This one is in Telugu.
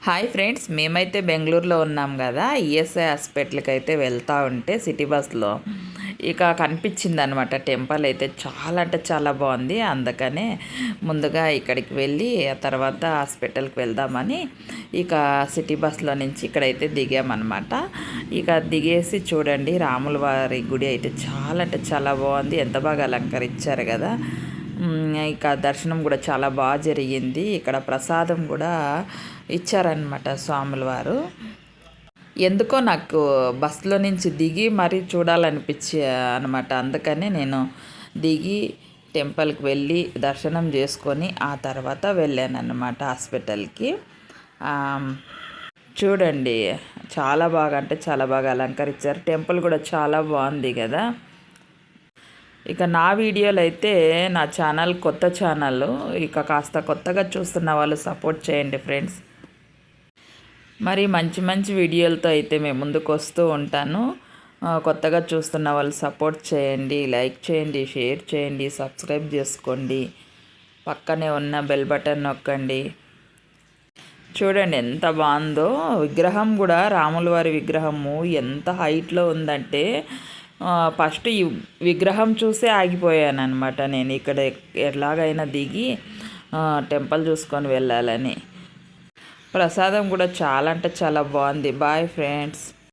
హాయ్ ఫ్రెండ్స్, మేమైతే బెంగళూరులో ఉన్నాం కదా. ఈఎస్ఐ హాస్పిటల్కి అయితే వెళ్తూ ఉంటే సిటీ బస్లో ఇక కనిపించింది అనమాట. టెంపుల్ అయితే చాలా అంటే చాలా బాగుంది. అందుకనే ముందుగా ఇక్కడికి వెళ్ళి ఆ తర్వాత హాస్పిటల్కి వెళ్దామని ఇక సిటీ బస్లో నుంచి ఇక్కడైతే దిగామన్నమాట. ఇక దిగేసి చూడండి, రాముల వారి గుడి అయితే చాలా అంటే చాలా బాగుంది. ఎంత బాగా అలంకరించారు కదా. ఇక దర్శనం కూడా చాలా బాగా జరిగింది. ఇక్కడ ప్రసాదం కూడా ఇచ్చారనమాట స్వాముల వారు. ఎందుకో నాకు బస్సులో నుంచి దిగి మరీ చూడాలనిపించి అనమాట. అందుకనే నేను దిగి టెంపుల్కి వెళ్ళి దర్శనం చేసుకొని ఆ తర్వాత వెళ్ళాను అన్నమాట హాస్పిటల్కి. చూడండి, చాలా బాగా అంటే చాలా బాగా అలంకరించారు. టెంపుల్ కూడా చాలా బాగుంది కదా. ఇక నా వీడియోలు అయితే నా ఛానల్ కొత్త ఛానల్, ఇక కాస్త కొత్తగా చూస్తున్న వాళ్ళు సపోర్ట్ చేయండి ఫ్రెండ్స్. మరి మంచి మంచి వీడియోలతో అయితే మేము ముందుకు వస్తూ ఉంటాను. కొత్తగా చూస్తున్న వాళ్ళు సపోర్ట్ చేయండి, లైక్ చేయండి, షేర్ చేయండి, సబ్స్క్రైబ్ చేసుకోండి, పక్కనే ఉన్న బెల్ బటన్ నొక్కండి. చూడండి ఎంత బాగుందో విగ్రహం కూడా. రాముల వారి విగ్రహము ఎంత హైట్లో ఉందంటే ఫస్ట్ ఈ విగ్రహం చూసే ఆగిపోయాను అనమాట. నేను ఇక్కడ ఎలాగైనా దిగి టెంపుల్ చూసుకొని వెళ్ళాలని. ప్రసాదం కూడా చాలా అంటే చాలా బాగుంది. Bye friends.